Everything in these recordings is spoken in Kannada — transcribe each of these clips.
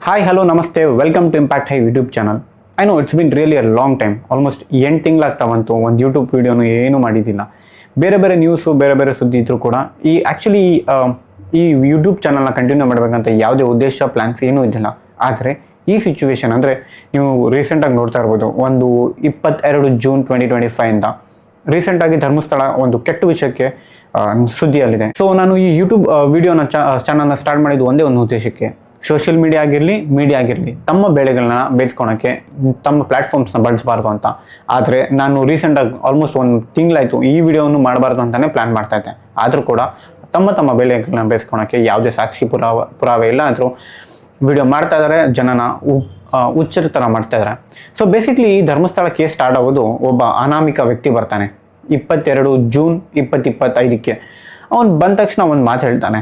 ಹಾಯ್ ಹಲೋ ನಮಸ್ತೆ welcome to impact high YouTube channel. I know it's been really a long time, almost 8 ತಿಂಗಳಾಗ್ತಾವಂತು ಒಂದು ಯೂಟ್ಯೂಬ್ ವೀಡಿಯೋನು ಏನೂ ಮಾಡಿದ್ದಿಲ್ಲ. ಬೇರೆ ಬೇರೆ ನ್ಯೂಸು ಬೇರೆ ಬೇರೆ ಸುದ್ದಿ ಇದ್ದರೂ ಕೂಡ ಈ ಯೂಟ್ಯೂಬ್ ಚಾನಲ್ನ ಕಂಟಿನ್ಯೂ ಮಾಡಬೇಕಂತ ಯಾವುದೇ ಉದ್ದೇಶ ಪ್ಲ್ಯಾನ್ಸ್ ಏನೂ ಇದ್ದಿಲ್ಲ. ಆದರೆ ಈ ಸಿಚುವೇಶನ್ ಅಂದರೆ ನೀವು ರೀಸೆಂಟಾಗಿ ನೋಡ್ತಾ ಇರ್ಬೋದು, ಒಂದು 22 ಜೂನ್ 2025 ರೀಸೆಂಟಾಗಿ ಧರ್ಮಸ್ಥಳ ಒಂದು ಕೆಟ್ಟ ವಿಷಯಕ್ಕೆ ಸುದ್ದಿಯಲ್ಲಿದೆ. ಸೊ ನಾನು ಈ ಯೂಟ್ಯೂಬ್ ವಿಡಿಯೋನ ಚಾನಲ್ನ ಸ್ಟಾರ್ಟ್ ಮಾಡಿದ್ದು ಒಂದೇ ಒಂದು ಉದ್ದೇಶಕ್ಕೆ, ಸೋಷಿಯಲ್ ಮೀಡಿಯಾ ಆಗಿರಲಿ ತಮ್ಮ ಬೆಳೆಗಳನ್ನ ಬೇಯಿಸ್ಕೊಳಕ್ಕೆ ತಮ್ಮ ಪ್ಲ್ಯಾಟ್ಫಾರ್ಮ್ಸ್ನ ಬಳಸಬಾರ್ದು ಅಂತ. ಆದರೆ ನಾನು ರೀಸೆಂಟಾಗಿ ಆಲ್ಮೋಸ್ಟ್ ಒಂದು ತಿಂಗಳಾಯಿತು ಈ ವಿಡಿಯೋವನ್ನು ಮಾಡಬಾರ್ದು ಅಂತಲೇ ಪ್ಲ್ಯಾನ್ ಮಾಡ್ತಾಯಿದ್ದೆ. ಆದರೂ ಕೂಡ ತಮ್ಮ ಬೆಳೆಗಳನ್ನ ಬೇಯಿಸ್ಕೊಳಕ್ಕೆ ಯಾವುದೇ ಸಾಕ್ಷಿ ಪುರಾವೆ ಇಲ್ಲ ಅಂದರೂ ವಿಡಿಯೋ ಮಾಡ್ತಾ ಇದ್ದಾರೆ, ಜನನ ಹುಚ್ಚರ ಥರ ಮಾಡ್ತಾ ಇದ್ದಾರೆ. ಸೊ ಬೇಸಿಕ್ಲಿ ಈ ಧರ್ಮಸ್ಥಳ ಕೇಸ್ ಸ್ಟಾರ್ಟ್ ಆಗೋದು, ಒಬ್ಬ ಅನಾಮಿಕ ವ್ಯಕ್ತಿ ಬರ್ತಾನೆ 22 ಜೂನ್ 2025. ಅವನು ಬಂದ ತಕ್ಷಣ ಒಂದು ಮಾತು ಹೇಳ್ತಾನೆ,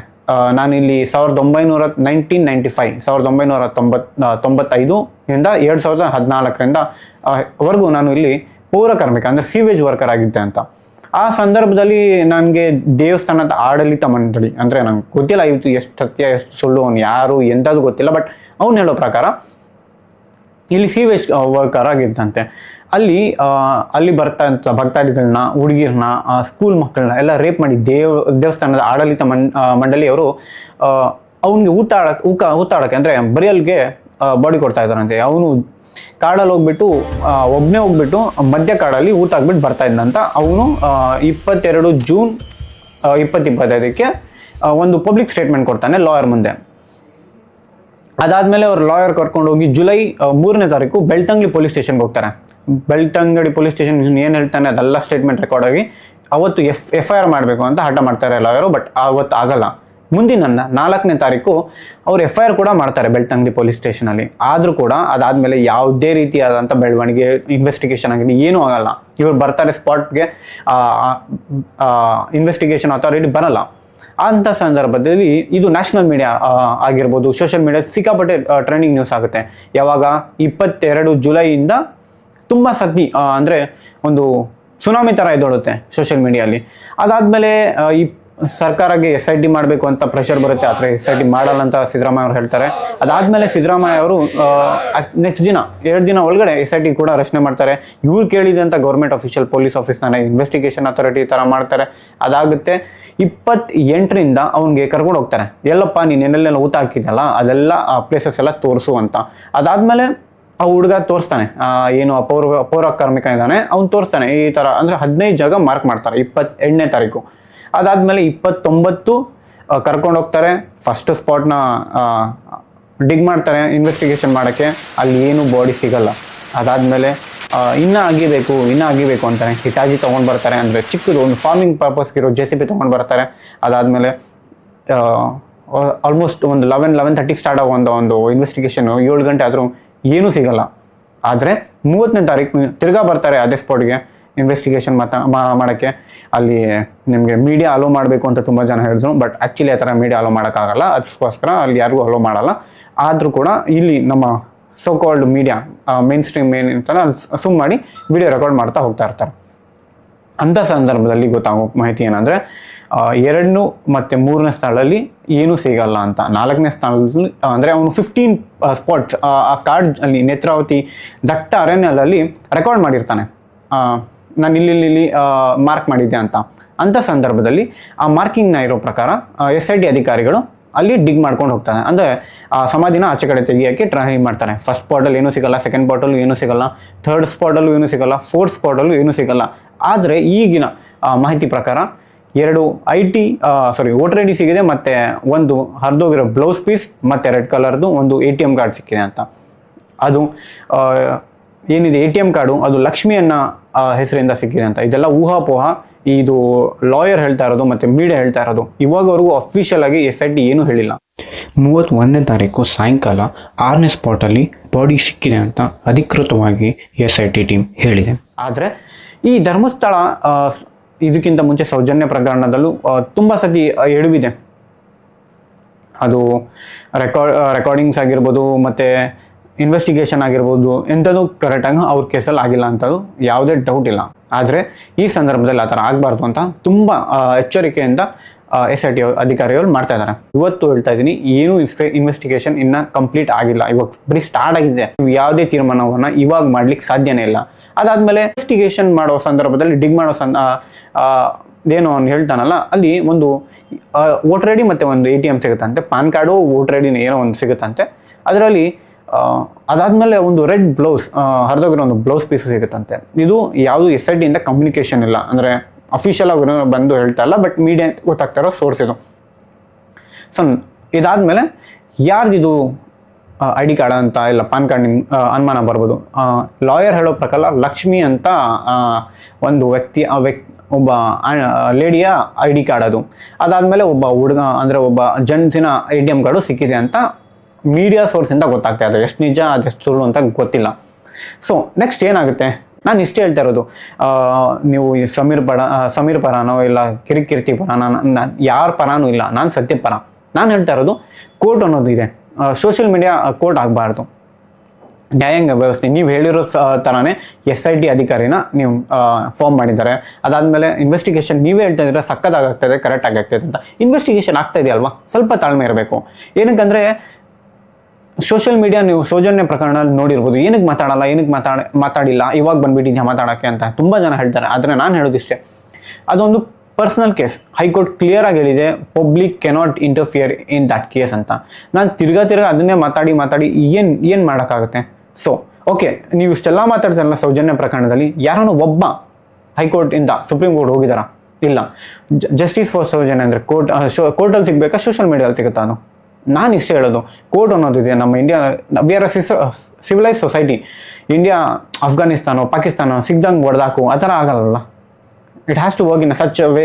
ನಾನಿಲ್ಲಿ 1995 2014 ವರೆಗೂ ನಾನು ಇಲ್ಲಿ ಪೌರ ಕಾರ್ಮಿಕ ಅಂದರೆ ಸೀವೇಜ್ ವರ್ಕರ್ ಆಗಿದ್ದೆ ಅಂತ. ಆ ಸಂದರ್ಭದಲ್ಲಿ ನನಗೆ ದೇವಸ್ಥಾನದ ಆಡಳಿತ ಮಂಡಳಿ ಅಂದರೆ ನಂಗೆ ಗೊತ್ತಿಲ್ಲ ಇವತ್ತು ಎಷ್ಟು ಸತ್ಯ ಎಷ್ಟು ಸುಳ್ಳು, ಅವ್ನು ಯಾರು ಎಂಥದ್ದು ಗೊತ್ತಿಲ್ಲ, ಬಟ್ ಅವ್ನು ಹೇಳೋ ಪ್ರಕಾರ ಇಲ್ಲಿ ಸೀವೇಜ್ ವರ್ಕರ್ ಆಗಿದ್ದಂತೆ. ಅಲ್ಲಿ ಬರ್ತಾ ಭಕ್ತಾದಿಗಳನ್ನ, ಹುಡುಗಿರನ್ನ, ಸ್ಕೂಲ್ ಮಕ್ಕಳನ್ನ ಎಲ್ಲ ರೇಪ್ ಮಾಡಿ ದೇವಸ್ಥಾನದ ಆಡಳಿತ ಮಂಡಳಿಯವರು ಅವನಿಗೆ ಊತಾಡಕ್ಕೆ ಅಂದರೆ ಬರಿಯಲ್ಗೆ ಬಾಡಿ ಕೊಡ್ತಾ ಇದ್ದಾರಂತೆ. ಅವನು ಕಾಡಲ್ಲಿ ಒಬ್ಬನೇ ಹೋಗ್ಬಿಟ್ಟು ಮಧ್ಯ ಕಾಡಲ್ಲಿ ಊತಾಗ್ಬಿಟ್ಟು ಬರ್ತಾ ಇದ್ದಂತ. ಅವನು 22 ಜೂನ್ 2025 ಒಂದು ಪಬ್ಲಿಕ್ ಸ್ಟೇಟ್ಮೆಂಟ್ ಕೊಡ್ತಾನೆ ಲಾಯರ್ ಮುಂದೆ. ಅದಾದಮೇಲೆ ಅವ್ರು ಲಾಯರ್ ಕರ್ಕೊಂಡು ಹೋಗಿ ಜುಲೈ 3 ಬೆಳ್ತಂಗಡಿ ಪೊಲೀಸ್ ಸ್ಟೇಷನ್ಗೆ ಹೋಗ್ತಾರೆ. ಬೆಳ್ತಂಗಡಿ ಪೊಲೀಸ್ ಸ್ಟೇಷನ್ ಏನು ಹೇಳ್ತಾನೆ ಅದೆಲ್ಲ ಸ್ಟೇಟ್ಮೆಂಟ್ ರೆಕಾರ್ಡ್ ಆಗಿ ಅವತ್ತು FIR ಮಾಡಬೇಕು ಅಂತ ಹಠ ಮಾಡ್ತಾರೆ ಲಾಯರು. ಬಟ್ ಅವತ್ತು ಆಗಲ್ಲ. ಮುಂದಿನ 4 ಅವ್ರು FIR ಕೂಡ ಮಾಡ್ತಾರೆ ಬೆಳ್ತಂಗಡಿ ಪೊಲೀಸ್ ಸ್ಟೇಷನಲ್ಲಿ. ಆದರೂ ಕೂಡ ಅದಾದಮೇಲೆ ಯಾವುದೇ ರೀತಿಯಾದಂಥ ಬೆಳವಣಿಗೆ, ಇನ್ವೆಸ್ಟಿಗೇಷನ್ ಆಗಿದೆ ಏನೂ ಆಗಲ್ಲ. ಇವ್ರು ಬರ್ತಾರೆ ಸ್ಪಾಟ್ಗೆ, ಇನ್ವೆಸ್ಟಿಗೇಷನ್ ಅಥಾರಿಟಿ ಬರಲ್ಲ. ಅಂಥ ಸಂದರ್ಭದಲ್ಲಿ ಇದು ನ್ಯಾಷನಲ್ ಮೀಡಿಯಾ ಆಗಿರ್ಬೋದು, ಸೋಷಿಯಲ್ ಮೀಡಿಯಾ ಸಿಕ್ಕಾಪಟ್ಟೆ ಟ್ರೆಂಡಿಂಗ್ ನ್ಯೂಸ್ ಆಗುತ್ತೆ. ಯಾವಾಗ 22 ಜುಲೈಯಿಂದ ತುಂಬ ಸದ್ದಿ ಅಂದರೆ ಒಂದು ಸುನಾಮಿ ಥರ ಎದ್ದೋಳುತ್ತೆ ಸೋಷಿಯಲ್ ಮೀಡಿಯಲ್ಲಿ. ಅದಾದಮೇಲೆ ಈ ಸರ್ಕಾರಕ್ಕೆ SIT ಮಾಡಬೇಕು ಅಂತ ಪ್ರೆಷರ್ ಬರುತ್ತೆ. ಆದರೆ SIT ಮಾಡಲ್ಲ ಅಂತ ಸಿದ್ದರಾಮಯ್ಯ ಅವರು ಹೇಳ್ತಾರೆ. ಅದಾದಮೇಲೆ ಸಿದ್ದರಾಮಯ್ಯ ಅವರು ನೆಕ್ಸ್ಟ್ ದಿನ 2 ದಿನ ಒಳಗಡೆ SIT ಕೂಡ ರಚನೆ ಮಾಡ್ತಾರೆ. ಇವ್ರು ಕೇಳಿದಂಥ ಗೌರ್ಮೆಂಟ್ ಅಫಿಷಿಯಲ್ ಪೊಲೀಸ್ ಆಫೀಸ್ನ ಇನ್ವೆಸ್ಟಿಗೇಷನ್ ಅಥಾರಿಟಿ ಥರ ಮಾಡ್ತಾರೆ. ಅದಾಗುತ್ತೆ 28 ಅವ್ನಿಗೆ ಕರ್ಕೊಂಡು ಹೋಗ್ತಾರೆ. ಎಲ್ಲಪ್ಪ ನೀನು ಏನೆಲ್ಲ ಊಟ ಹಾಕಿದ್ದಲ್ಲ ಅದೆಲ್ಲ ಪ್ಲೇಸಸ್ ಎಲ್ಲ ತೋರಿಸು ಅಂತ. ಅದಾದಮೇಲೆ ಆ ಹುಡುಗ ತೋರಿಸ್ತಾನೆ, ಏನು ಪೌರ ಕಾರ್ಮಿಕ ಇದ್ದಾನೆ ಅವ್ನು ತೋರಿಸ್ತಾನೆ. ಈ ಥರ ಅಂದರೆ 15 ಜಾಗ ಮಾರ್ಕ್ ಮಾಡ್ತಾರೆ 28 ಅದಾದಮೇಲೆ 29 ಕರ್ಕೊಂಡು ಹೋಗ್ತಾರೆ. ಫಸ್ಟ್ ಸ್ಪಾಟ್ನ ಡಿಗ್ ಮಾಡ್ತಾರೆ ಇನ್ವೆಸ್ಟಿಗೇಷನ್ ಮಾಡೋಕ್ಕೆ. ಅಲ್ಲಿ ಏನು ಬಾಡಿ ಸಿಗಲ್ಲ. ಅದಾದಮೇಲೆ ಇನ್ನೂ ಅಗಿಬೇಕು ಅಂತಾನೆ ಹಿಟಾಜಿ ತೊಗೊಂಡು ಬರ್ತಾರೆ. ಅಂದರೆ ಚಿಕ್ಕದು ಒಂದು ಫಾರ್ಮಿಂಗ್ ಪರ್ಪಸ್ಗಿರೋ JCB ತೊಗೊಂಡು ಬರ್ತಾರೆ. ಅದಾದಮೇಲೆ ಆಲ್ಮೋಸ್ಟ್ ಒಂದು 11:30 ಸ್ಟಾರ್ಟ್ ಆಗೋ ಒಂದು ಇನ್ವೆಸ್ಟಿಗೇಷನು 7 ಗಂಟೆ ಆದರೂ ಏನೂ ಸಿಗಲ್ಲ. ಆದರೆ 30 ತಿರ್ಗಾ ಬರ್ತಾರೆ ಅದೇ ಸ್ಪಾಟ್ಗೆ ಇನ್ವೆಸ್ಟಿಗೇಷನ್ ಮಾಡೋಕ್ಕೆ. ಅಲ್ಲಿ ನಿಮಗೆ ಮೀಡಿಯಾ ಅಲೋ ಮಾಡಬೇಕು ಅಂತ ತುಂಬ ಜನ ಹೇಳಿದ್ರು, ಬಟ್ ಆ್ಯಕ್ಚುಲಿ ಆ ಥರ ಮೀಡಿಯಾ ಅಲೋ ಮಾಡೋಕ್ಕಾಗಲ್ಲ. ಅದಕ್ಕೋಸ್ಕರ ಅಲ್ಲಿ ಯಾರಿಗೂ ಅಲೋ ಮಾಡಲ್ಲ. ಆದರೂ ಕೂಡ ಇಲ್ಲಿ ನಮ್ಮ so called media main stream ಅಂತಾನೆ ಸುಮ್ ಮಾಡಿ ವಿಡಿಯೋ ರೆಕಾರ್ಡ್ ಮಾಡ್ತಾ ಹೋಗ್ತಾ ಇರ್ತಾರೆ. ಅಂಥ ಸಂದರ್ಭದಲ್ಲಿ ಗೊತ್ತಾಗೋ ಮಾಹಿತಿ ಏನಂದರೆ 2 ಮತ್ತು 3ನೇ ಸ್ಥಳದಲ್ಲಿ ಏನೂ ಸಿಗಲ್ಲ ಅಂತ. 4ನೇ ಸ್ಥಳದಲ್ಲಿ ಅಂದರೆ ಅವನು 15 ಸ್ಪಾಟ್ಸ್ ಆ ಕಾರ್ಡ್ ಅಲ್ಲಿ ನೇತ್ರಾವತಿ ದಟ್ಟ ಅರಣ್ಯದಲ್ಲಿ ರೆಕಾರ್ಡ್ ಮಾಡಿರ್ತಾನೆ, ನಾನು ಇಲ್ಲಿ ಮಾರ್ಕ್ ಮಾಡಿದ್ದೆ ಅಂತ. ಅಂಥ ಸಂದರ್ಭದಲ್ಲಿ ಆ ಮಾರ್ಕಿಂಗ್ನ ಇರೋ ಪ್ರಕಾರ SIT ಅಧಿಕಾರಿಗಳು ಅಲ್ಲಿ ಡಿಗ್ ಮಾಡ್ಕೊಂಡು ಹೋಗ್ತಾನೆ. ಅಂದರೆ ಆ ಸಮಾಧಿನ ಆಚೆ ಕಡೆ ತೆಗಿಯೋಕ್ಕೆ ಟ್ರೈ ಮಾಡ್ತಾರೆ. ಫಸ್ಟ್ ಸ್ಪಾಟಲ್ಲಿ ಏನೂ ಸಿಗಲ್ಲ, ಸೆಕೆಂಡ್ ಸ್ಪಾಟಲ್ಲೂ ಏನೂ ಸಿಗಲ್ಲ, ಥರ್ಡ್ ಸ್ಪಾಟಲ್ಲೂ ಏನೂ ಸಿಗಲ್ಲ, ಫೋರ್ತ್ ಸ್ಪಾಟಲ್ಲೂ ಏನೂ ಸಿಗಲ್ಲ. ಆದರೆ ಈಗಿನ ಮಾಹಿತಿ ಪ್ರಕಾರ 2 ವೋಟರ್ ID ಸಿಗಿದೆ, ಮತ್ತು ಒಂದು ಹರಿದೋಗಿರೋ ಬ್ಲೌಸ್ ಪೀಸ್ ಮತ್ತು ರೆಡ್ ಕಲರ್ದು ಒಂದು ATM ಕಾರ್ಡ್ ಸಿಕ್ಕಿದೆ ಅಂತ. ಅದು ಏನಿದೆ ATM ಕಾರ್ಡು ಅದು ಲಕ್ಷ್ಮಿಯನ್ನ ಹೆಸರಿಂದ ಸಿಕ್ಕಿದೆ ಅಂತ. ಇದೆಲ್ಲ ಊಹಾಪೋಹ. ಇದು ಲಾಯರ್ ಹೇಳ್ತಾ ಇರೋದು ಮತ್ತು ಮೀಡಿಯಾ ಹೇಳ್ತಾ ಇರೋದು. ಇವಾಗವರೆಗೂ ಅಫಿಷಿಯಲ್ ಆಗಿ SIT ಏನೂ ಹೇಳಿಲ್ಲ. 31 ಸಾಯಂಕಾಲ 6ನೇ ಸ್ಪಾಟಲ್ಲಿ ಬಾಡಿ ಸಿಕ್ಕಿದೆ ಅಂತ ಅಧಿಕೃತವಾಗಿ SIT ಟೀಮ್ ಹೇಳಿದೆ. ಆದರೆ ಈ ಧರ್ಮಸ್ಥಳ ಇದಕ್ಕಿಂತ ಮುಂಚೆ ಸೌಜನ್ಯ ಪ್ರಕರಣದಲ್ಲೂ ತುಂಬ ಸತಿ ಎಡವಿದೆ. ಅದು ರೆಕಾರ್ಡಿಂಗ್ಸ್ ಆಗಿರ್ಬೋದು ಮತ್ತು ಇನ್ವೆಸ್ಟಿಗೇಷನ್ ಆಗಿರ್ಬೋದು, ಎಂಥದ್ದು ಕರೆಕ್ಟಾಗಿ ಅವ್ರ ಕೇಸಲ್ಲಿ ಆಗಿಲ್ಲ ಅಂತದ್ದು ಯಾವುದೇ ಡೌಟ್ ಇಲ್ಲ. ಆದರೆ ಈ ಸಂದರ್ಭದಲ್ಲಿ ಆ ಥರ ಆಗಬಾರ್ದು ಅಂತ ತುಂಬ ಎಚ್ಚರಿಕೆಯಿಂದ SIT ಅಧಿಕಾರಿಗಳು ಮಾಡ್ತಾ ಇದ್ದಾರೆ. ಇವತ್ತು ಹೇಳ್ತಾ ಇದ್ದೀನಿ, ಏನು ಇನ್ವೆಸ್ಟಿಗೇಷನ್ ಇನ್ನ ಕಂಪ್ಲೀಟ್ ಆಗಿಲ್ಲ, ಇವಾಗ ಬರೀ ಸ್ಟಾರ್ಟ್ ಆಗಿದೆ. ನೀವು ಯಾವುದೇ ತೀರ್ಮಾನವನ್ನ ಇವಾಗ ಮಾಡ್ಲಿಕ್ಕೆ ಸಾಧ್ಯನೇ ಇಲ್ಲ. ಅದಾದ್ಮೇಲೆ ಇನ್ವೆಸ್ಟಿಗೇಷನ್ ಮಾಡೋ ಸಂದರ್ಭದಲ್ಲಿ ಡಿಗ್ ಮಾಡೋ ಏನು ಅವ್ನು ಹೇಳ್ತಾನಲ್ಲ, ಅಲ್ಲಿ ಒಂದು ವೋಟರ್ ಐ ಡಿ ಮತ್ತೆ ಒಂದು ATM ಸಿಗುತ್ತಂತೆ, ಪಾನ್ ಕಾರ್ಡು ವೋಟರ್ ಐ ಡಿನ ಏನೋ ಒಂದು ಸಿಗುತ್ತಂತೆ. ಅದರಲ್ಲಿ ಅದಾದ್ಮೇಲೆ ಒಂದು ರೆಡ್ ಬ್ಲೌಸ್, ಹರಿದೋಗಿರೋ ಒಂದು ಬ್ಲೌಸ್ ಪೀಸ್ ಸಿಗುತ್ತಂತೆ. ಇದು ಯಾವುದು SIT ಇಂದ ಕಮ್ಯುನಿಕೇಶನ್ ಇಲ್ಲ, ಅಂದ್ರೆ ಅಫಿಷಿಯಲ್ ಆಗಿ ಬಂದು ಹೇಳ್ತಾ ಇಲ್ಲ, ಬಟ್ ಮೀಡಿಯಾ ಗೊತ್ತಾಗ್ತಾ ಇರೋ ಸೋರ್ಸ್ ಇದು. ಸೊ ಇದಾದ್ಮೇಲೆ ಯಾರ್ದಿದು ID ಕಾರ್ಡ್ ಅಂತ ಇಲ್ಲ ಪಾನ್ ಕಾರ್ಡ್ ಅನುಮಾನ ಬರ್ಬೋದು. ಲಾಯರ್ ಹೇಳೋ ಪ್ರಕಾರ ಲಕ್ಷ್ಮಿ ಅಂತ ಒಂದು ಒಬ್ಬ ಲೇಡಿಯ ID ಕಾರ್ಡ್ ಅದು. ಅದಾದ್ಮೇಲೆ ಒಬ್ಬ ಹುಡುಗ ಅಂದ್ರೆ ಒಬ್ಬ ಜೆಂಟ್ಸಿನ ATM ಕಾರ್ಡು ಸಿಕ್ಕಿದೆ ಅಂತ ಮೀಡಿಯಾ ಸೋರ್ಸಿಂದ ಗೊತ್ತಾಗ್ತಾ ಇದೆ. ಎಷ್ಟು ನಿಜ ಅದೆಷ್ಟು ಸುಳ್ಳು ಅಂತ ಗೊತ್ತಿಲ್ಲ. ಸೊ ನೆಕ್ಸ್ಟ್ ಏನಾಗುತ್ತೆ, ನಾನು ಇಷ್ಟೇ ಹೇಳ್ತಾ ಇರೋದು, ನೀವು ಸಮೀರ್ ಪರಾನೋ ಇಲ್ಲ ಕಿರಿಕೀರ್ತಿ ಪರಾನ, ಯಾರ ಪರಾನೂ ಇಲ್ಲ, ನಾನು ಸತ್ಯ ಪರ. ನಾನು ಹೇಳ್ತಾ ಇರೋದು ಕೋರ್ಟ್ ಅನ್ನೋದು ಇದೆ, ಸೋಷಿಯಲ್ ಮೀಡಿಯಾ ಕೋರ್ಟ್ ಆಗಬಾರ್ದು. ನ್ಯಾಯಾಂಗ ವ್ಯವಸ್ಥೆ ನೀವು ಹೇಳಿರೋ ಥರನೇ SIT ಅಧಿಕಾರಿನ ನೀವು ಫಾರ್ಮ್ ಮಾಡಿದ್ದಾರೆ. ಅದಾದಮೇಲೆ ಇನ್ವೆಸ್ಟಿಗೇಷನ್ ನೀವೇ ಹೇಳ್ತಾ ಇದ್ರೆ ಸಕ್ಕದಾಗ್ತದೆ, ಕರೆಕ್ಟಾಗಿ ಆಗ್ತದೆ ಅಂತ. ಇನ್ವೆಸ್ಟಿಗೇಷನ್ ಆಗ್ತಾ ಇದೆಯಲ್ವಾ, ಸ್ವಲ್ಪ ತಾಳ್ಮೆ ಇರಬೇಕು. ಏನಕ್ಕಂದರೆ ಸೋಷಿಯಲ್ ಮೀಡಿಯಾ ನೀವು ಸೌಜನ್ಯ ಪ್ರಕರಣದಲ್ಲಿ ನೋಡಿರ್ಬೋದು, ಏನಕ್ಕೆ ಮಾತಾಡಲ್ಲ, ಏನಕ್ಕೆ ಮಾತಾಡಿಲ್ಲ, ಇವಾಗ ಬಂದ್ಬಿಟ್ಟಿದ್ಯಾ ಮಾತಾಡೋಕ್ಕೆ ಅಂತ ತುಂಬ ಜನ ಹೇಳ್ತಾರೆ. ಆದರೆ ನಾನು ಹೇಳೋದಿಷ್ಟೇ, ಅದೊಂದು ಪರ್ಸನಲ್ ಕೇಸ್. ಹೈಕೋರ್ಟ್ ಕ್ಲಿಯರ್ ಆಗಿ ಹೇಳಿದೆ, public cannot interfere in that case ಅಂತ. ನಾನು ತಿರ್ಗಾ ಅದನ್ನೇ ಮಾತಾಡಿ ಏನು ಮಾಡೋಕ್ಕಾಗುತ್ತೆ. ಸೊ ಓಕೆ, ನೀವು ಇಷ್ಟೆಲ್ಲ ಮಾತಾಡ್ತಾರಲ್ಲ ಸೌಜನ್ಯ ಪ್ರಕರಣದಲ್ಲಿ, ಯಾರನ್ನೋ ಒಬ್ಬ ಹೈಕೋರ್ಟಿಂದ ಸುಪ್ರೀಂ ಕೋರ್ಟ್ ಹೋಗಿದಾರ? ಇಲ್ಲ. ಜಸ್ಟಿಸ್ ಫಾರ್ ಸೌಜನ್ಯ ಅಂದರೆ ಕೋರ್ಟಲ್ಲಿ ಸಿಗ್ಬೇಕಾ, ಸೋಷಿಯಲ್ ಮೀಡಿಯಾದಲ್ಲಿ ಸಿಗುತ್ತಾ? ಅದು ನಾನು ಇಷ್ಟೇ ಹೇಳೋದು. ಕೋರ್ಟ್ ಅನ್ನೋದಿದೆ ನಮ್ಮ India, we are civilise society. India Afghanistan Pakistan ಸಿಗ್ದಂಗೆ ಹೊಡೆದಾಕು ಆ ಥರ ಆಗಲ್ಲ. It has to work in such way,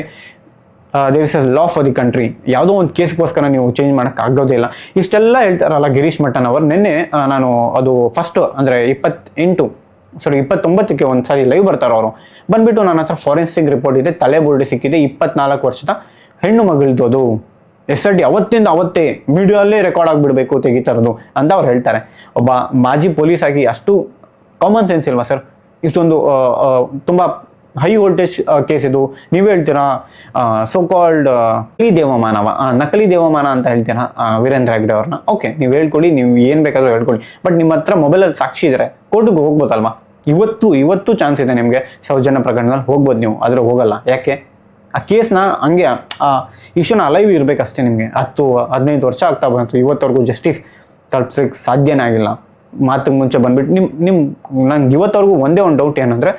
there is a law for the country. ಯಾವುದೋ ಒಂದು ಕೇಸ್ಗೋಸ್ಕರ ನೀವು ಚೇಂಜ್ ಮಾಡೋಕ್ಕೆ ಆಗೋದಿಲ್ಲ. ಇಷ್ಟೆಲ್ಲ ಹೇಳ್ತಾರಲ್ಲ ಗಿರೀಶ್ ಮಟ್ಟನ್ ಅವರು. ನಿನ್ನೆ ನಾನು ಅದು ಫಸ್ಟ್ ಅಂದರೆ 29ಕ್ಕೆ ಒಂದು ಸಾರಿ ಲೈವ್ ಬರ್ತಾರೆ ಅವರು. ಬಂದ್ಬಿಟ್ಟು ನನ್ನ ಹತ್ರ ಫಾರೆನ್ಸಿಕ್ ರಿಪೋರ್ಟ್ ಇದೆ, ತಲೆ ಬೋರ್ಡಿ ಸಿಕ್ಕಿದೆ, 24 ವರ್ಷದ ಹೆಣ್ಣು ಮಗಳಿದ್ದು ಅದು. SIT ಅವತ್ತೇ ಮೀಡಿಯಾಲ್ಲೇ ರೆಕಾರ್ಡ್ ಆಗಿಬಿಡ್ಬೇಕು ತೆಗಿತಾರದು ಅಂತ ಅವ್ರು ಹೇಳ್ತಾರೆ. ಒಬ್ಬ ಮಾಜಿ ಪೊಲೀಸ್ ಆಗಿ ಅಷ್ಟು ಕಾಮನ್ ಸೆನ್ಸ್ ಇಲ್ವಾ ಸರ್? ಇಷ್ಟೊಂದು ತುಂಬ ಹೈ ವೋಲ್ಟೇಜ್ ಕೇಸ್ ಇದು. ನೀವು ಹೇಳ್ತೀರಾ ಸೋ ಕಾಲ್ಡ್ ನಕಲಿ ದೇವಮಾನ ಅಂತ ಹೇಳ್ತೀರಾ ವೀರೇಂದ್ರ ಹೆಗ್ಡೆ ಅವ್ರನ್ನ. ಓಕೆ, ನೀವು ಹೇಳ್ಕೊಳ್ಳಿ, ನೀವು ಏನು ಬೇಕಾದರೂ ಹೇಳ್ಕೊಳ್ಳಿ. ಬಟ್ ನಿಮ್ಮ ಹತ್ರ ಮೊಬೈಲಲ್ಲಿ ಸಾಕ್ಷಿ ಇದ್ರೆ ಕೋರ್ಟ್ಗೆ ಹೋಗ್ಬೋದಲ್ವಾ? ಇವತ್ತು ಚಾನ್ಸ್ ಇದೆ ನಿಮಗೆ ಸೌಜನ್ಯ ಪ್ರಕರಣದಲ್ಲಿ ಹೋಗ್ಬೋದು ನೀವು, ಆದರೆ ಹೋಗಲ್ಲ. ಯಾಕೆ? ಆ ಕೇಸ್ನ ಹಂಗೆ ಇಶ್ಯೂನ ಅಲೈವ್ ಇರಬೇಕಷ್ಟೇ. ನಿಮಗೆ 10-15 ವರ್ಷ ಆಗ್ತಾ ಬಂತು, ಇವತ್ತವರೆಗೂ ಜಸ್ಟಿಸ್ ತಲುಪಿಸೋಕ್ಕೆ ಸಾಧ್ಯನೇ ಆಗಿಲ್ಲ. ಮಾತಿಗೆ ಮುಂಚೆ ಬಂದ್ಬಿಟ್ಟು ನಂಗೆ ಇವತ್ತವರೆಗೂ ಒಂದೇ ಒಂದು ಡೌಟ್ ಏನಂದರೆ,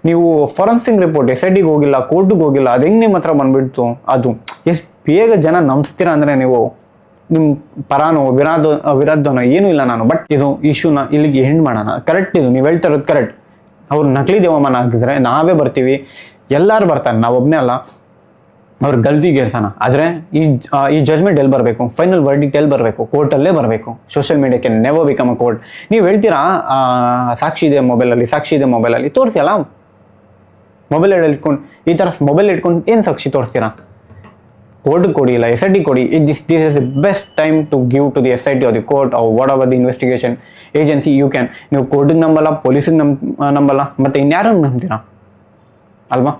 ನೀವು ಫಾರೆನ್ಸಿಕ್ ರಿಪೋರ್ಟ್ SITಗೆ ಹೋಗಿಲ್ಲ, ಕೋರ್ಟ್ಗೆ ಹೋಗಿಲ್ಲ, ಅದು ಹೆಂಗೆ ನಿಮ್ಮ ಹತ್ರ ಬಂದ್ಬಿಡ್ತು? ಅದು ಎಷ್ಟು ಬೇಗ ಜನ ನಂಬಿಸ್ತೀರಾ ಅಂದರೆ, ನೀವು ನಿಮ್ಮ ಪರಾನೋ ವಿರಾಧನೋ ಏನೂ ಇಲ್ಲ ನಾನು. ಬಟ್ ಇದು ಇಶ್ಯೂನ ಇಲ್ಲಿಗೆ ಎಂಡ್ ಮಾಡೋಣ. ಕರೆಕ್ಟ್, ಇದು ನೀವು ಹೇಳ್ತಾ ಇರೋದು ಕರೆಕ್ಟ್. ಅವ್ರು ನಕಲಿ ದೇವಮಾನ ಆಗಿದ್ರೆ ನಾವೇ ಬರ್ತೀವಿ, ಎಲ್ಲರೂ ಬರ್ತಾರೆ, ನಾವೊಬ್ಬನೇ ಅಲ್ಲ. ಅವ್ರು ಗಲ್ತಿಗೇರ್ಸೋಣ. ಆದರೆ ಈ ಜಜ್ಮೆಂಟ್ ಎಲ್ಲಿ ಬರಬೇಕು, ಫೈನಲ್ ವರ್ಡಿಕ್ಟ್ ಎಲ್ಲಿ ಬರಬೇಕು? ಕೋರ್ಟಲ್ಲೇ ಬರಬೇಕು. ಸೋಷಿಯಲ್ ಮೀಡಿಯಾಕ್ಕೆ ನೆವರ್ ಬಿಕಮ್ ಅ ಕೋರ್ಟ್. ನೀವು ಹೇಳ್ತೀರಾ ಸಾಕ್ಷಿ ಇದೆ ಮೊಬೈಲಲ್ಲಿ ತೋರಿಸಿ ಅಲ್ಲ. ಮೊಬೈಲ್ ಇಟ್ಕೊಂಡು ಈ ಥರ ಮೊಬೈಲ್ ಇಟ್ಕೊಂಡು ಏನು ಸಾಕ್ಷಿ ತೋರಿಸ್ತೀರಾ? ಕೋರ್ಟ್ಗೆ ಕೊಡಿ, ಇಲ್ಲ SIT ಕೊಡಿ. This is the best time to give to the SIT or the court or whatever the investigation agency you can. ನೀವು ಕೋರ್ಟಿಗೆ ನಂಬಲ್ಲ, ಪೊಲೀಸಿಗೆ ನಂಬಲ್ಲ, ಮತ್ತು ಇನ್ಯಾರು ನಂಬ್ತೀರಾ ಅಲ್ವಾ?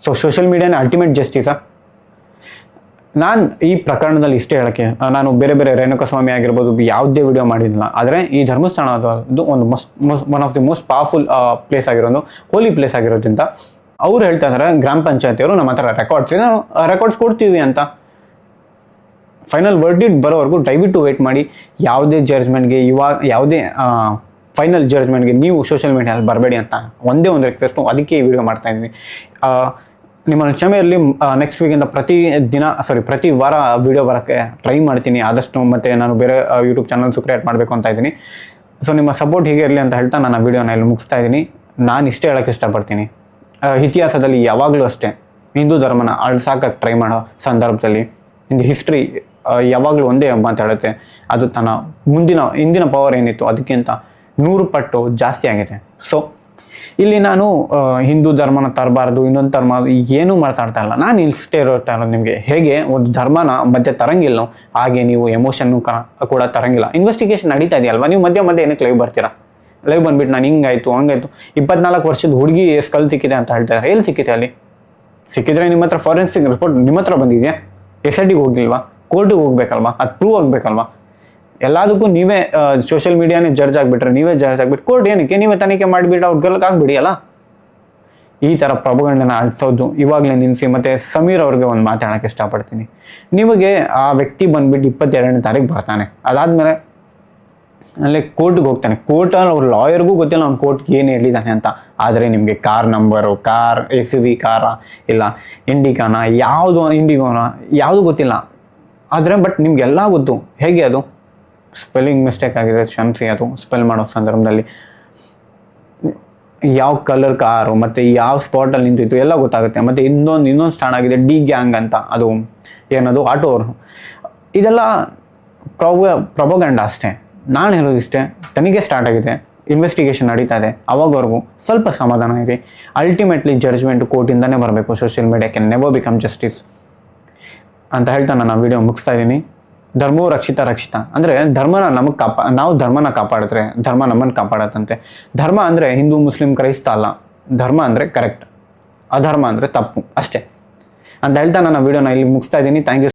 ಸೊ ಸೋಷಿಯಲ್ ಮೀಡಿಯಾನೇ ಅಲ್ಟಿಮೇಟ್ ಜಸ್ಟಿಸಾ? ನಾನು ಈ ಪ್ರಕರಣದಲ್ಲಿ ಇಷ್ಟೇ ಹೇಳೋಕ್ಕೆ, ನಾನು ಬೇರೆ ರೇಣುಕಾಸ್ವಾಮಿ ಆಗಿರ್ಬೋದು ಯಾವುದೇ ವಿಡಿಯೋ ಮಾಡಿಲ್ಲ. ಆದರೆ ಈ ಧರ್ಮಸ್ಥಳ ಅದು ಒಂದು one of the most powerful place ಆಗಿರೋದು, ಹೋಲಿ ಪ್ಲೇಸ್ ಆಗಿರೋದ್ರಿಂದ ಅವ್ರು ಹೇಳ್ತಾ ಇದ್ದಾರೆ ಗ್ರಾಮ ಪಂಚಾಯತಿಯವರು ನಮ್ಮ ಹತ್ರ ರೆಕಾರ್ಡ್ಸ್ ಕೊಡ್ತೀವಿ ಅಂತ. ಫೈನಲ್ ವರ್ಡಿಕ್ಟ್ ಬರೋವರೆಗೂ ದಯವಿಟ್ಟು ವೇಟ್ ಮಾಡಿ. ಯಾವುದೇ ಜಡ್ಜ್ಮೆಂಟ್ಗೆ ಯಾವುದೇ ಫೈನಲ್ ಜಡ್ಜ್ಮೆಂಟ್ಗೆ ನೀವು ಸೋಷಿಯಲ್ ಮೀಡಿಯಾದಲ್ಲಿ ಬರಬೇಡಿ ಅಂತ ಒಂದೇ ಒಂದು ರಿಕ್ವೆಸ್ಟು. ಅದಕ್ಕೆ ಈ ವಿಡಿಯೋ ಮಾಡ್ತಾ ಇದ್ವಿ. ನಿಮ್ಮ ಕ್ಷಮೆಯಲ್ಲಿ ನೆಕ್ಸ್ಟ್ ವೀಕಿಂದ ಪ್ರತಿ ವಾರ ವಿಡಿಯೋ ಬರೋಕ್ಕೆ ಟ್ರೈ ಮಾಡ್ತೀನಿ ಆದಷ್ಟು. ಮತ್ತು ನಾನು ಬೇರೆ ಯೂಟ್ಯೂಬ್ ಚಾನಲ್ಸು ಕ್ರಿಯೇಟ್ ಮಾಡಬೇಕು ಅಂತ ಇದ್ದೀನಿ. ಸೊ ನಿಮ್ಮ ಸಪೋರ್ಟ್ ಹೀಗೆ ಇರಲಿ ಅಂತ ಹೇಳ್ತಾ ನನ್ನ ವಿಡಿಯೋನ ಇಲ್ಲಿ ಮುಗಿಸ್ತಾ ಇದ್ದೀನಿ. ನಾನು ಇಷ್ಟೇ ಹೇಳೋಕ್ಕೆ ಇಷ್ಟಪಡ್ತೀನಿ, ಇತಿಹಾಸದಲ್ಲಿ ಯಾವಾಗಲೂ ಅಷ್ಟೇ ಹಿಂದೂ ಧರ್ಮನ ಅಳ್ಸಾಕಕ್ಕೆ ಟ್ರೈ ಮಾಡೋ ಸಂದರ್ಭದಲ್ಲಿ ಇನ್ ಹಿಸ್ಟ್ರಿ ಯಾವಾಗಲೂ ಒಂದೇ ಮಾತಾಡುತ್ತೆ. ಅದು ತನ್ನ ಹಿಂದಿನ ಪವರ್ ಏನಿತ್ತು ಅದಕ್ಕಿಂತ 100 ಪಟ್ಟು ಜಾಸ್ತಿ ಆಗಿದೆ. ಸೊ ಇಲ್ಲಿ ನಾನು ಹಿಂದೂ ಧರ್ಮನ ತರಬಾರ್ದು, ಇನ್ನೊಂದು ಧರ್ಮ ಏನೂ ಮಾತಾಡ್ತಾ ಇಲ್ಲ. ನಾನು ಇಷ್ಟೇ ಇರ್ತಾ ಇರೋದು, ನಿಮಗೆ ಹೇಗೆ ಒಂದು ಧರ್ಮನ ಮಧ್ಯೆ ತರಂಗಿಲ್ಲ ಹಾಗೆ ನೀವು ಎಮೋಷನ್ನು ಕೂಡ ತರಂಗಿಲ್ಲ. ಇನ್ವೆಸ್ಟಿಗೇಷನ್ ನಡೀತಾ ಇದೆಯಲ್ವಾ, ನೀವು ಮಧ್ಯೆ ಏನಕ್ಕೆ ಲೈವ್ ಬರ್ತೀರಾ? ಲೈವ್ ಬಂದ್ಬಿಟ್ಟು ನಾನು ಹಿಂಗಾಯ್ತು ಹಂಗಾಯ್ತು, 24 ವರ್ಷದ ಹುಡುಗಿ ಸ್ಕಲ್ ಸಿಕ್ಕಿದೆ ಅಂತ ಹೇಳ್ತಾರೆ. ಎಲ್ಲಿ ಸಿಕ್ಕಿದೆ ಅಲ್ಲಿ? ಸಿಕ್ಕಿದ್ರೆ ನಿಮ್ಮ ಹತ್ರ ಫಾರೆನ್ಸಿಕ್ ರಿಪೋರ್ಟ್ ನಿಮ್ಮ ಹತ್ರ ಬಂದಿದೆಯಾ? SIT ಹೋಗಿಲ್ವಾ? ಕೋರ್ಟಿಗೆ ಹೋಗ್ಬೇಕಲ್ವಾ? ಅದು ಪ್ರೂವ್ ಆಗ್ಬೇಕಲ್ವಾ? ಎಲ್ಲದಕ್ಕೂ ನೀವೇ ಸೋಷಿಯಲ್ ಮೀಡಿಯಾನೇ ಜಡ್ಜ್ ಆಗಿಬಿಟ್ರೆ, ನೀವೇ ಜಡ್ಜ್ ಆಗಿಬಿಟ್ಟು ಕೋರ್ಟ್ ಏನಕ್ಕೆ ನೀವೇ ತನಿಖೆ ಮಾಡಿಬಿಟ್ಟು ಅವ್ರು ಗೆಲ್ಲಕ್ಕಾಗ್ಬಿಡಿ ಅಲ್ಲ. ಈ ಥರ ಪ್ರಭುಗಳನ್ನ ಆಡಿಸೋದು ಇವಾಗಲೇ ನಿಲ್ಲಿಸಿ. ಮತ್ತು ಸಮೀರ್ ಅವ್ರಿಗೆ ಒಂದು ಮಾತಾಡೋಕ್ಕೆ ಇಷ್ಟಪಡ್ತೀನಿ. ನಿಮಗೆ ಆ ವ್ಯಕ್ತಿ ಬಂದ್ಬಿಟ್ಟು 22ನೇ ತಾರೀಕು ಬರ್ತಾನೆ, ಅದಾದಮೇಲೆ ಅಲ್ಲೇ ಕೋರ್ಟ್ಗೆ ಹೋಗ್ತಾನೆ. ಕೋರ್ಟಲ್ಲಿ ಅವ್ರ ಲಾಯರ್ಗೂ ಗೊತ್ತಿಲ್ಲ ಅವ್ನು ಕೋರ್ಟ್ಗೆ ಏನು ಹೇಳಿದ್ದಾನೆ ಅಂತ. ಆದರೆ ನಿಮಗೆ ಕಾರ್ ನಂಬರು, ಕಾರ್ SUV ಕಾರಾ ಇಲ್ಲ ಇಂಡಿಕಾನ, ಯಾವುದು ಇಂಡಿಗೋನ, ಯಾವುದು ಗೊತ್ತಿಲ್ಲ. ಆದರೆ ಬಟ್ ನಿಮಗೆಲ್ಲ ಗೊತ್ತು. ಹೇಗೆ ಅದು ಸ್ಪೆಲ್ಲಿಂಗ್ ಮಿಸ್ಟೇಕ್ ಆಗಿದೆ, ಕ್ಷಮಿಸಿ. ಅದು ಸ್ಪೆಲ್ ಮಾಡೋ ಸಂದರ್ಭದಲ್ಲಿ ಯಾವ ಕಲರ್ ಕಾರು ಮತ್ತು ಯಾವ ಸ್ಪಾಟಲ್ಲಿ ನಿಂತಿತ್ತು ಎಲ್ಲ ಗೊತ್ತಾಗುತ್ತೆ. ಮತ್ತು ಇನ್ನೊಂದು ಸ್ಟಾರ್ಟ್ ಆಗಿದೆ ಡಿ ಗ್ಯಾಂಗ್ ಅಂತ, ಅದು ಏನದು ಆಟೋ ಅವರು. ಇದೆಲ್ಲ ಪ್ರೊಪಗಂಡ ಅಷ್ಟೇ. ನಾನು ಹೇಳೋದಿಷ್ಟೇ, ತನಿಖೆ ಸ್ಟಾರ್ಟ್ ಆಗಿದೆ, ಇನ್ವೆಸ್ಟಿಗೇಷನ್ ನಡೀತಾ ಇದೆ. ಅವಾಗವರೆಗೂ ಸ್ವಲ್ಪ ಸಮಾಧಾನ ಇದೆ. ಅಲ್ಟಿಮೇಟ್ಲಿ ಜಡ್ಜ್ಮೆಂಟ್ ಕೋರ್ಟಿಂದನೇ ಬರಬೇಕು. Social media can never become justice ಅಂತ ಹೇಳ್ತಾ ನಾನು ವಿಡಿಯೋ ಮುಗಿಸ್ತಾ ಇದ್ದೀನಿ. ಧರ್ಮೋ ರಕ್ಷಿತ ಅಂದರೆ ಧರ್ಮನ ನಾವು ಧರ್ಮನ ಕಾಪಾಡಿದ್ರೆ ಧರ್ಮ ನಮ್ಮನ್ನು ಕಾಪಾಡತ್ತಂತೆ. ಧರ್ಮ ಅಂದರೆ ಹಿಂದೂ ಮುಸ್ಲಿಂ ಕ್ರೈಸ್ತ ಅಲ್ಲ. ಧರ್ಮ ಅಂದರೆ ಕರೆಕ್ಟ್, ಅಧರ್ಮ ಅಂದರೆ ತಪ್ಪು ಅಷ್ಟೇ ಅಂತ ಹೇಳ್ತಾ ನಾನು ವಿಡಿಯೋನ ಇಲ್ಲಿ ಮುಗಿಸ್ತಾ ಇದ್ದೀನಿ. Thank you.